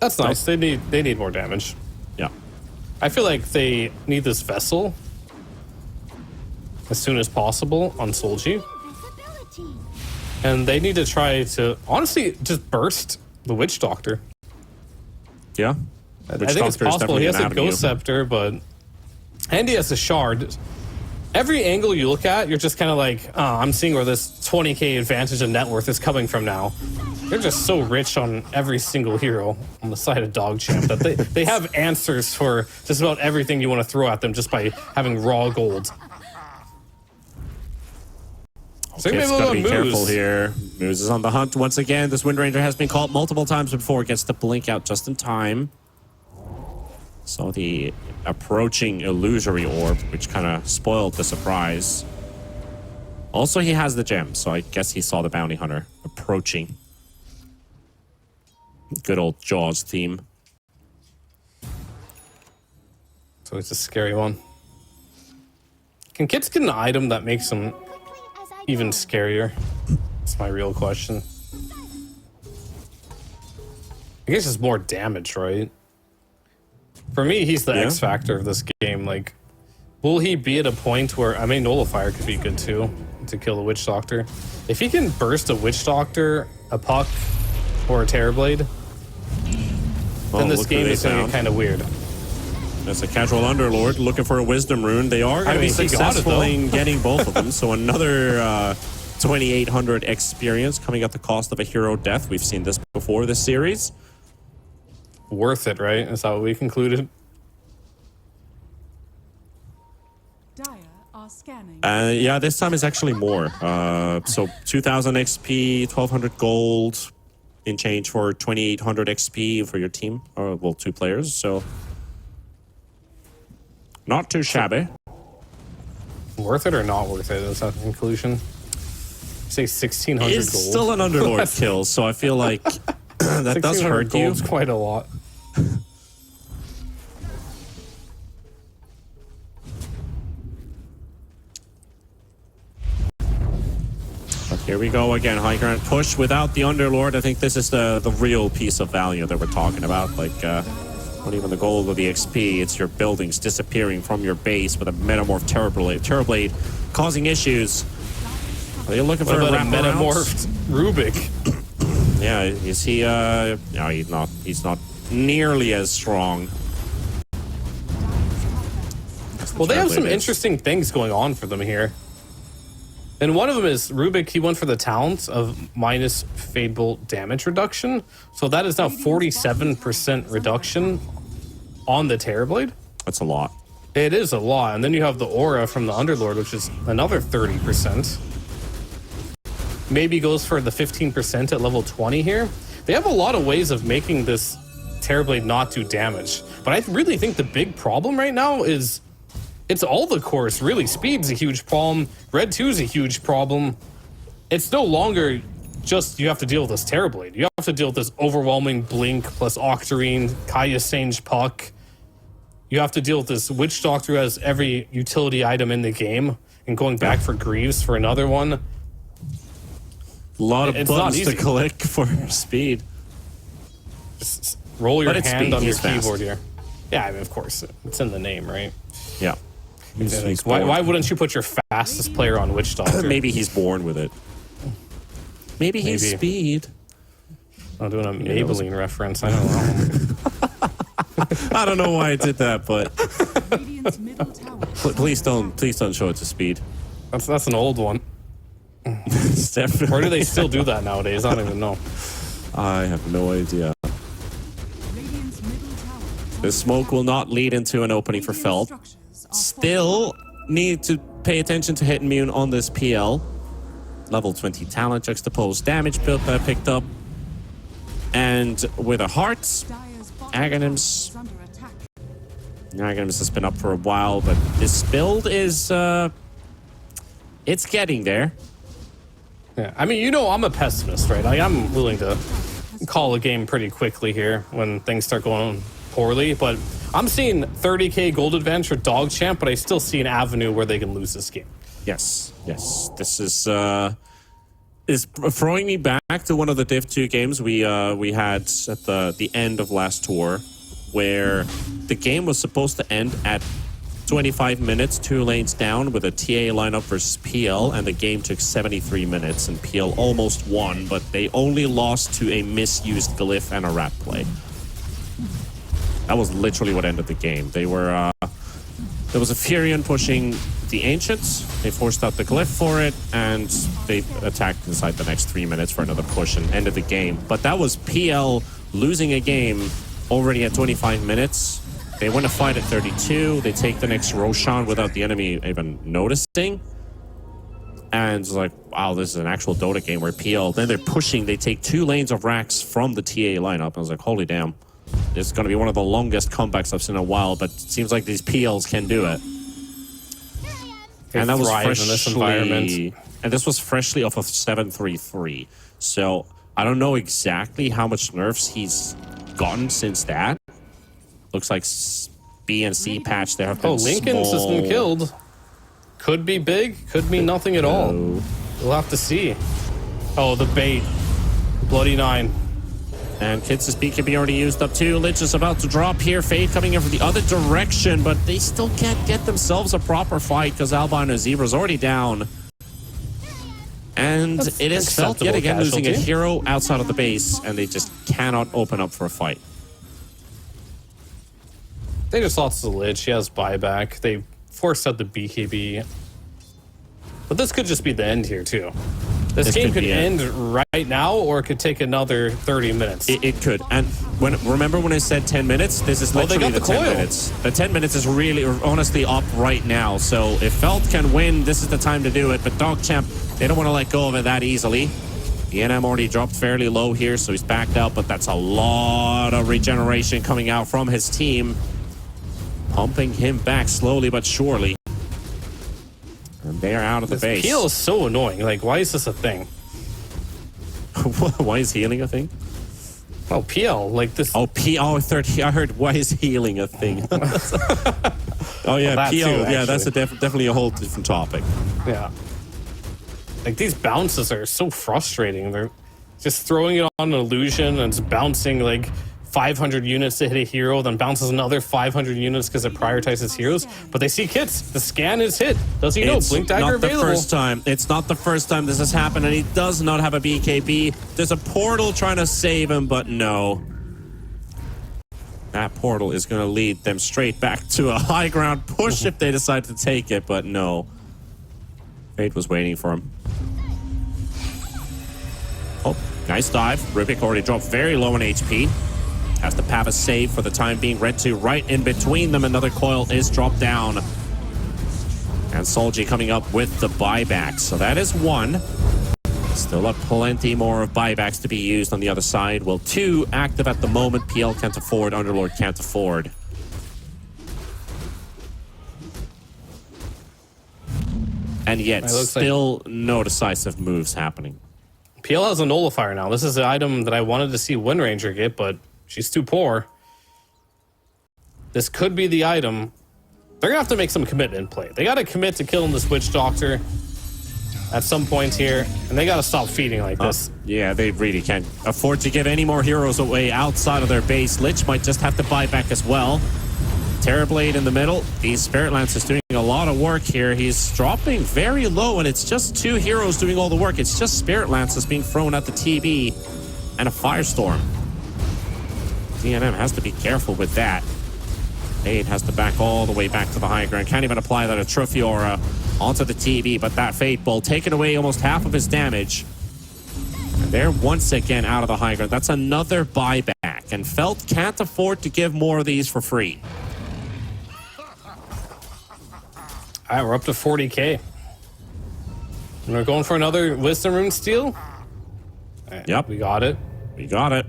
That's nice. They need more damage. Yeah. I feel like they need this Vessel as soon as possible on Solji. And they need to try to, honestly, just burst the Witch Doctor. Yeah. I think it's possible. He has a Ghost Scepter, but... And he has a Shard. Every angle you look at, you're just kind of like, oh, I'm seeing where this 20k advantage of net worth is coming from now. They're just so rich on every single hero on the side of DogChamp that they have answers for just about everything you want to throw at them just by having raw gold. So Okay, gotta be careful here. Moose is on the hunt once again. This Wind Ranger has been caught multiple times before. Gets the blink out just in time. So the approaching illusory orb, which kind of spoiled the surprise. Also, he has the gem, so I guess he saw the bounty hunter approaching. Good old Jaws theme. So it's a scary one. Can kids get an item that makes them even scarier? That's my real question. I guess it's more damage, right? For me, he's the X factor of this game. Like, will he be at a point where, I mean, Nullifier could be good too to kill the Witch Doctor. If he can burst a Witch Doctor, a Puck, or a Terrorblade, then this game is going to get kind of weird. That's a casual Underlord looking for a Wisdom Rune. They are going to be successful in getting both of them. So another 2,800 experience coming at the cost of a hero death. We've seen this before this series. Worth it, right? Is that what we concluded? Dire are scanning. Yeah, this time is actually more. So 2,000 XP, 1,200 gold in change for 2,800 XP for your team. Well, 2 players, so not too shabby. Worth it or not worth it? Is that the conclusion? Say 1,600 gold. It's still an Underlord kill, so I feel like that does hurt you. Gold's quite a lot. But here we go again. High ground push without the Underlord. I think this is the real piece of value that we're talking about. Like, not even the gold or the XP. It's your buildings disappearing from your base with a Metamorph Terrorblade causing issues. Are you looking for a Metamorphed Rubik? Yeah, is he? No, he's not. He's not nearly as strong. Well, they have some interesting things going on for them here. And one of them is Rubik, he went for the talent of minus Fadebolt damage reduction. So that is now 47% reduction on the Terrorblade. That's a lot. It is a lot. And then you have the aura from the Underlord, which is another 30%. Maybe goes for the 15% at level 20 here. They have a lot of ways of making this Terrorblade not do damage. But I really think the big problem right now is it's all the cores, really. Speed's a huge problem. Red 2 is a huge problem. It's no longer just you have to deal with this Terrorblade. You have to deal with this overwhelming Blink plus Octarine, Kaya Sange Puck. You have to deal with this Witch Doctor who has every utility item in the game and going back for Greaves for another one. A lot of It's not buttons to easy. click for speed. Just roll your But it's hand speed, on your he's fast. keyboard here. Yeah, I mean, of course. It's in the name, right? Yeah. He's Like, born- why wouldn't you put your fastest player on Witch Doctor? Maybe he's born with it. Maybe he's Maybe. speed. I'm doing a knows? Maybelline reference. I don't know. I don't know why I did that, but Radiant's middle tower. please don't show it to speed. That's an old one. It's definitely- Or do they still do that nowadays? I don't even know. I have no idea. Radiant's middle tower. The smoke will not lead into an opening for Felt. Still need to pay attention to hit immune on this PL. Level 20 talent, juxtaposed damage picked up. And with a heart, Aghanims. Aghanims has been up for a while, but this build is, it's getting there. Yeah, I mean, you know, I'm a pessimist, right? Like, I'm willing to call a game pretty quickly here when things start going poorly, but I'm seeing 30k gold advantage for DogChamp, but I still see an avenue where they can lose this game. Yes, yes. This is throwing me back to one of the Div 2 games we had at the end of last tour, where the game was supposed to end at 25 minutes, 2 lanes down with a TA lineup versus PL, and the game took 73 minutes, and PL almost won, but they only lost to a misused glyph and a rat play. That was literally what ended the game. They were there was a Furion pushing the Ancients. They forced out the glyph for it, and they attacked inside the next 3 minutes for another push and ended the game. But that was PL losing a game already at 25 minutes. They win a fight at 32. They take the next Roshan without the enemy even noticing. And it's like, wow, this is an actual Dota game where PL, then they're pushing. They take 2 lanes of racks from the TA lineup. I was like, holy damn. This is going to be one of the longest comebacks I've seen in a while, but it seems like these PLs can do it. They And that was thrive freshly, in this environment. and this was freshly off of 733. So I don't know exactly how much nerfs he's gotten since that. Looks like B and C patch there have been Oh, Lincoln's has been small. killed. Could be big, could be nothing at all. No. We'll have to see. Oh, the bait. Bloody 9. And Kids' speed can be already used up too. Lich is about to drop here. Fade coming in from the other direction, but they still can't get themselves a proper fight because Albino Zebra's already down. And That's it is Felt yet acceptable again losing a casualty. hero outside of the base, and they just cannot open up for a fight. They just lost the Lich. She has buyback. They forced out the BKB. But this could just be the end here, too. This game could could be it. end right now, or it could take another 30 minutes. It could. And remember when I said 10 minutes? This is Oh, they literally got the the 10 coil. minutes. The 10 minutes is really, honestly, up right now. So if Felt can win, this is the time to do it. But DogChamp, they don't want to let go of it that easily. The NM already dropped fairly low here, so he's backed out. But that's a lot of regeneration coming out from his team. Pumping him back slowly but surely. And they're out of the This base. peel is so annoying. Like, why is this a thing? Why is healing a thing? Oh, PL, like this. Oh, I heard why is healing a thing? Oh, yeah, that PL. too, Yeah, that's actually. definitely a whole different topic. Yeah. Like, these bounces are so frustrating. They're just throwing it on an illusion and it's bouncing like 500 units to hit a hero, then bounces another 500 units because it prioritizes heroes. But they see kits. The scan is hit. Does he know? It's Blink Dagger not available. the first time. It's not the first time this has happened, and he does not have a BKB. There's a portal trying to save him, but no. That portal is going to lead them straight back to a high ground push if they decide to take it, but no. Fate was waiting for him. Oh, nice dive. Rubik already dropped very low in HP. Has to have a save for the time being. Red 2 right in between them. Another coil is dropped down. And Solji coming up with the buyback. So that is one. Still plenty more of buybacks to be used on the other side. Well, 2 active at the moment. PL can't afford. Underlord can't afford. And yet, still no decisive moves happening. PL has a nullifier now. This is the item that I wanted to see Wind Ranger get, but she's too poor. This could be the item. They're going to have to make some commitment play. They got to commit to killing this Witch Doctor at some point here, and they got to stop feeding like this. Yeah, they really can't afford to give any more heroes away outside of their base. Lich might just have to buy back as well. Terrorblade in the middle. The Spirit Lance is doing a lot of work here. He's dropping very low, and it's just 2 heroes doing all the work. It's just Spirit Lances being thrown at the TB and a Firestorm. DNM has to be careful with that. Fade has to back all the way back to the high ground. Can't even apply that Atrophy Aura onto the TB, but that Fate Bolt taking away almost half of his damage. And they're once again out of the high ground. That's another buyback, and Felt can't afford to give more of these for free. All right, we're up to 40k. And we're going for another Wisdom Rune steal. Right, yep. We got it. We got it.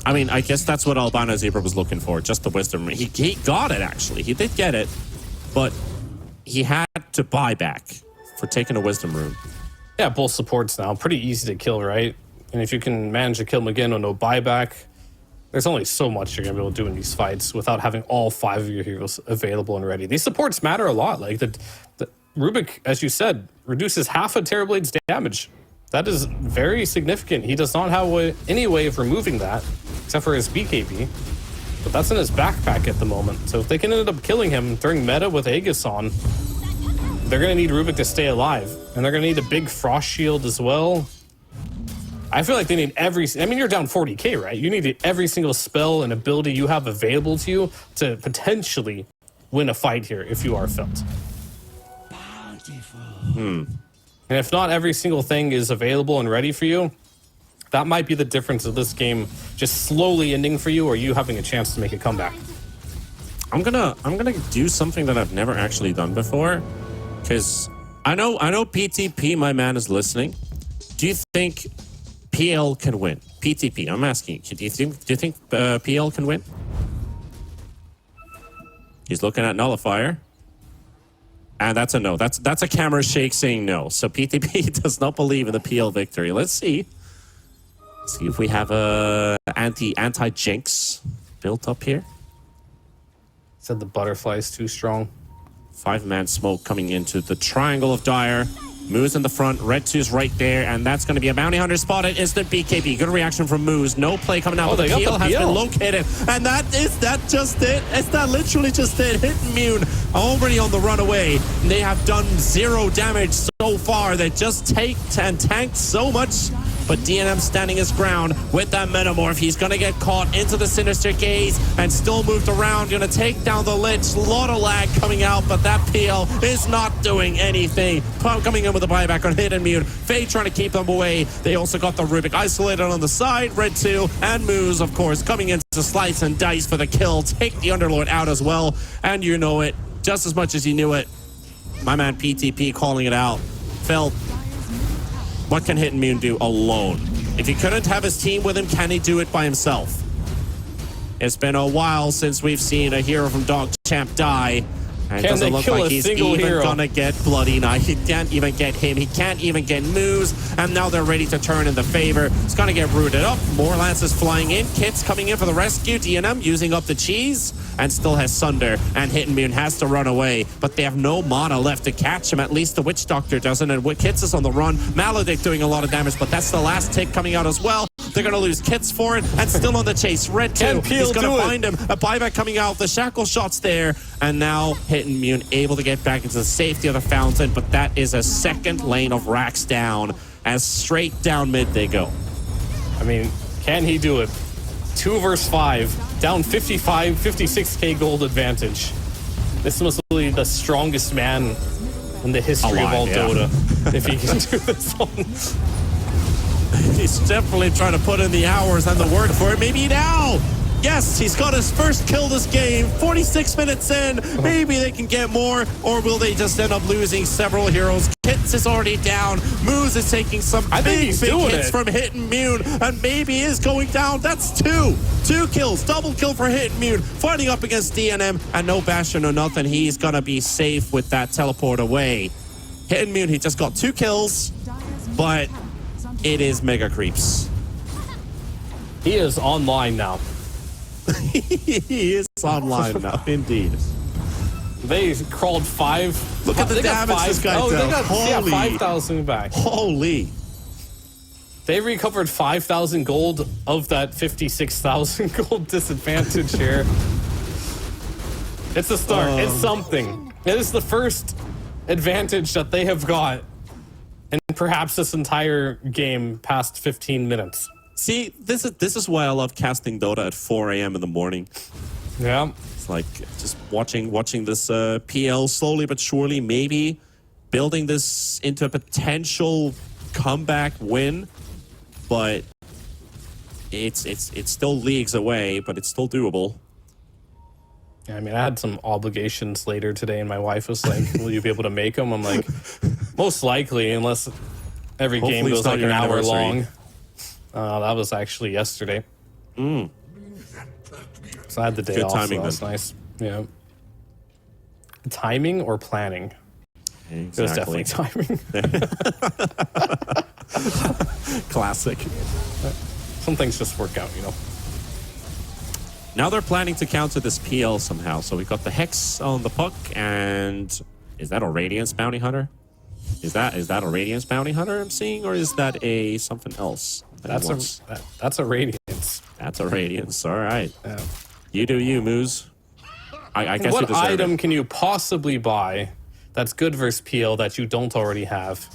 I mean, I guess that's what Albino Zebra was looking for, just the Wisdom Rune. He got it, actually. He did get it, but he had to buy back for taking a Wisdom Rune. Yeah, both supports now. Pretty easy to kill, right? And if you can manage to kill them again with no buyback, there's only so much you're going to be able to do in these fights without having all 5 of your heroes available and ready. These supports matter a lot. Like, the Rubik, as you said, reduces half of Terrorblade's damage. That is very significant. He does not have any way of removing that, except for his BKB. But that's in his backpack at the moment. So if they can end up killing him during meta with Aegis on, they're going to need Rubik to stay alive. And they're going to need a big Frost Shield as well. I feel like they need you're down 40k, right? You need every single spell and ability you have available to you to potentially win a fight here if you are Felt. And if not every single thing is available and ready for you, that might be the difference of this game just slowly ending for you or you having a chance to make a comeback. I'm gonna do something that I've never actually done before, because I know PTP, my man, is listening. Do you think PL can win? PTP, I'm asking you. Do you think PL can win? He's looking at Nullifier. And that's a no. That's a camera shake saying no. So PTP does not believe in the PL victory. Let's see. See if we have a anti-jinx built up here. Said the butterfly is too strong. 5-man smoke coming into the triangle of Dire. Moose in the front, Red 2's right there, and that's going to be a bounty hunter spotted. Instant BKB. Good reaction from Moose. No play coming out, but the PL has been located. And that just it? Is that literally just it? Hit Immune already on the runaway. They have done 0 damage so far. They just tanked so much. But DNM standing his ground with that Metamorph. He's going to get caught into the Sinister Gaze and still moved around. Going to take down the Lich. A lot of lag coming out, but that PL is not doing anything. Coming in with a buyback on Hit and Mute. Faye trying to keep them away. They also got the Rubik isolated on the side. Red 2 and Moose, of course, coming in to slice and dice for the kill. Take the Underlord out as well. And you know it just as much as you knew it. My man PTP calling it out. Felt. What can Hit and Immune do alone? If he couldn't have his team with him, can he do it by himself? It's been a while since we've seen a hero from DogChamp die. And it doesn't look like he's even gonna get Bloody Knight. He can't even get him. He can't even get Moose. And now they're ready to turn in the favor. It's gonna get rooted up. More lances flying in. Kits coming in for the rescue. DNM using up the cheese. And still has Sunder. And Hit and Immune has to run away. But they have no mana left to catch him. At least the Witch Doctor doesn't. And Kits is on the run. Maledict doing a lot of damage. But that's the last tick coming out as well. They're going to lose Kits for it. And still on the chase. Red 2 is going to find him. A buyback coming out. The shackle shot's there. And now Hit and Immune able to get back into the safety of the fountain. But that is a second lane of racks down. As straight down mid they go. I mean, can he do it? 2 versus 5. Down 55, 56k gold advantage. This must be the strongest man in the history of all Dota. If he can do this one. He's definitely trying to put in the hours and the work for it. Maybe now. Yes, he's got his first kill this game. 46 minutes in. Maybe they can get more, or will they just end up losing several heroes? Kits Mats is already down. Moose is taking some I think he's big doing hits it. from Hit and Mune, and maybe is going down. That's two kills, double kill for Hit and Mune, fighting up against DNM, and no Bastion or nothing. He's gonna be safe with that teleport away. Hit and Mune, he just got 2 kills, but it is mega creeps. He is online now. He is online now, indeed. They crawled 5. Look at the they got damage this guy they dealt. got Holy. 5,000 back. Holy. They recovered 5,000 gold of that 56,000 gold disadvantage here. It's a start. It's something. It is the first advantage that they have got in perhaps this entire game past 15 minutes. See, this is why I love casting Dota at 4 a.m. in the morning. Yeah. It's like just watching this PL slowly but surely, maybe building this into a potential comeback win, but it's still leagues away, but it's still doable. Yeah, I mean, I had some obligations later today, and my wife was like, "Will you be able to make them?" I'm like, "Most likely, unless every Hopefully game it's goes not like your an hour anniversary. long." That was actually yesterday. So I had the day Good off. timing So that was then. nice. Yeah. Timing or planning? It was definitely timing. Classic. Some things just work out, you know. Now they're planning to counter this PL somehow. So we got the Hex on the puck, and is that a Radiance Bounty Hunter? Is that a Radiance Bounty Hunter I'm seeing, or is that a something else? That's a radiance. That's a Radiance. All right. Yeah. You do you, Moose. I guess you What deserve item it. can you possibly buy that's good versus PL that you don't already have?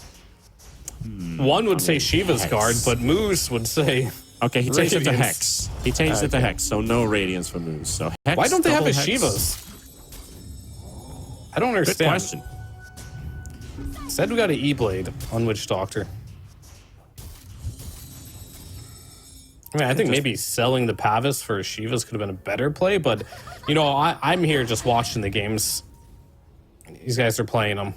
One would say Shiva's Hex. guard, but Moose would say. Okay, he changed it to Radiance. Hex. He changed it to Okay. Hex, so no Radiance for Moose. So Hex. Why don't they have double a Hex. Shiva's? I don't Good understand. question. Said we got an E-Blade on Witch Doctor. I mean, I think maybe selling the Pavis for Shivas could have been a better play, but, you know, I'm here just watching the games. These guys are playing them.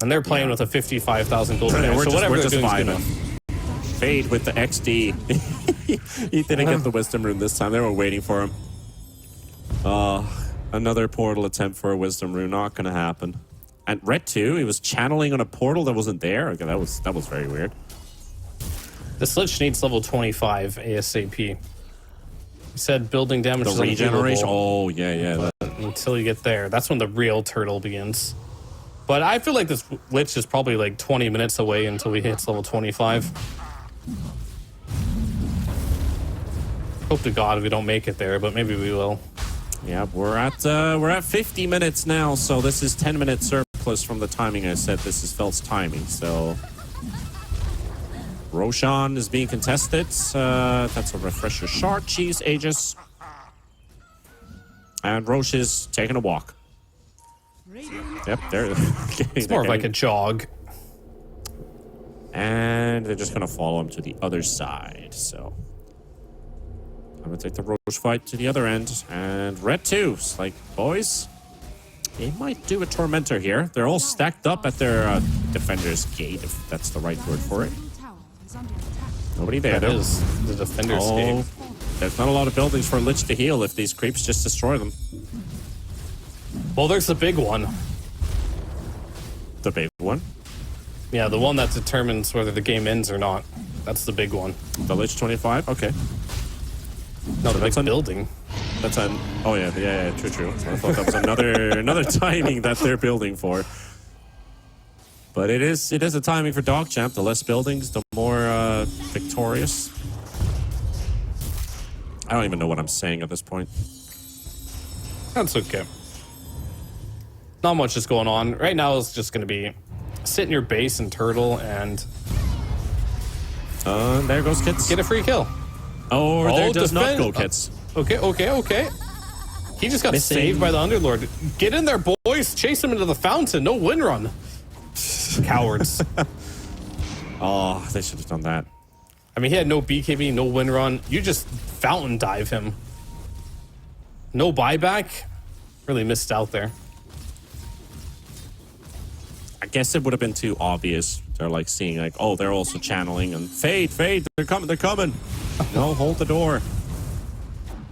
And they're playing with a 55,000 gold advantage, We're so whatever just they're doing is good vibing. enough. Fade with the XD. He didn't get the Wisdom Rune this time. They were waiting for him. Another portal attempt for a Wisdom Rune. Not going to happen. And Red 2, he was channeling on a portal that wasn't there. Okay, that was very weird. This Lich needs level 25 ASAP. He said building damage The is regeneration. unhealable, Oh, yeah. until you get there. That's when the real turtle begins. But I feel like this Lich is probably like 20 minutes away until he hits level 25. Hope to God we don't make it there, but maybe we will. Yeah, we're at 50 minutes now, so this is 10-minute surplus from the timing I said. This is Felt's timing, so Roshan is being contested. That's a refresher shard. Cheese Aegis. And Roche is taking a walk. Yep, they're It's more of like a jog. And they're just gonna follow him to the other side. So I'm gonna take the Roche fight to the other end. And Red 2's like, boys, they might do a Tormentor here. They're all stacked up at their Defender's Gate, if that's the right word for it. Middle tower is under attack. Nobody there, That though. is the Defender's Oh, Gate. there's not a lot of buildings for Lich to heal if these creeps just destroy them. Well, there's the big one. The big one. Yeah, the one that determines whether the game ends or not. That's the big one. The Lich 25? Okay. No, the that's big building. That's an... Oh, yeah, true. I thought that was another timing that they're building for. But it is a timing for DogChamp. The less buildings, the more victorious. I don't even know what I'm saying at this point. That's okay. Not much is going on. Right now it's just going to be sit in your base and turtle and There goes Kits. get a free kill. Or there does not defend- go Kits. Okay. He just got Missing. saved by the Underlord. Get in there, boys. Chase him into the fountain. No win run. Cowards. Oh, they should have done that. I mean, he had no BKB, no win run. You just fountain dive him. No buyback. Really missed out there. I guess it would have been too obvious. They're like seeing like, oh, they're also channeling and fade, they're coming. No, hold the door.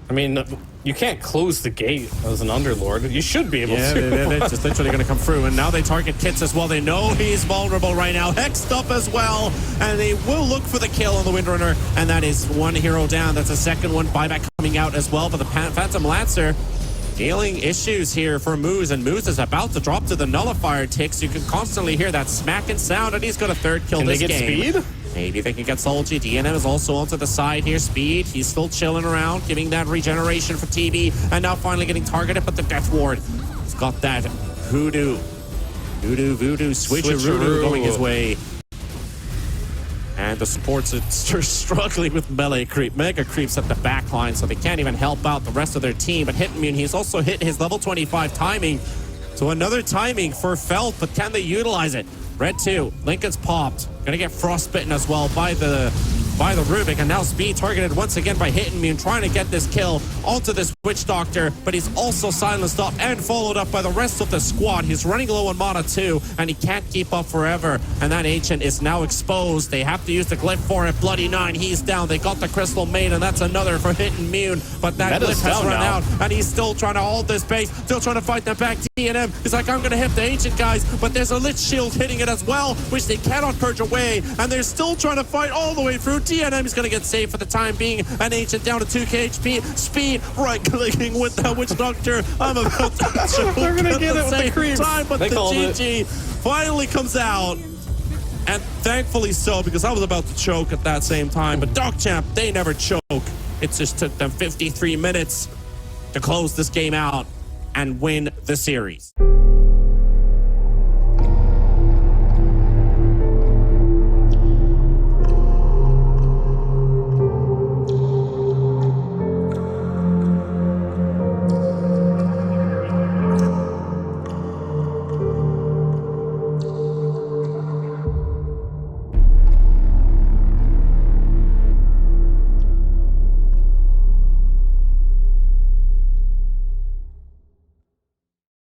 I mean, you can't close the gate as an Underlord. You should be able Yeah, to. they're just literally going to come through, and now they target Kits as well. They know he's vulnerable right now, hexed up as well, and they will look for the kill on the Windrunner, and that is one hero down. That's a second one. Buyback coming out as well, but the Phantom Lancer dealing issues here for Moose, and Moose is about to drop to the Nullifier ticks. You can constantly hear that smacking sound, and he's got a third kill Can this they get game. speed? Maybe they can get Solji. DNM is also onto the side here. Speed, he's still chilling around, giving that regeneration for TB, and now finally getting targeted, but the Death Ward, he's got that voodoo switcheroo going his way. And the supports are struggling with melee creep. Mega creeps at the back line, so they can't even help out the rest of their team. But Hitman, he's also hit his level 25 timing. So another timing for Felt, but can they utilize it? Red 2, Lincoln's popped. Gonna get frostbitten as well by the Rubik, and now Speed targeted once again by Hitman, trying to get this kill onto this Witch Doctor, but he's also silenced up and followed up by the rest of the squad. He's running low on mana too, and he can't keep up forever, and that Ancient is now exposed. They have to use the glyph for it. Bloody 9, he's down. They got the Crystal Maid, and that's another for Hitman, but that Meta's glyph has down run now. out, and he's still trying to hold this base, still trying to fight them back. DNM is like, I'm gonna hit the Ancient guys, but there's a Lich Shield hitting it as well, which they cannot purge away, and they're still trying to fight all the way through. DNM is gonna get saved for the time being, and Ancient down to 2k HP. Speed right-clicking with that Witch Doctor. I'm about to choke They're gonna at get the it with the same creeps. time, but They the called it. GG finally comes out. And thankfully so, because I was about to choke at that same time. But DogChamp, they never choke. It just took them 53 minutes to close this game out and win the series.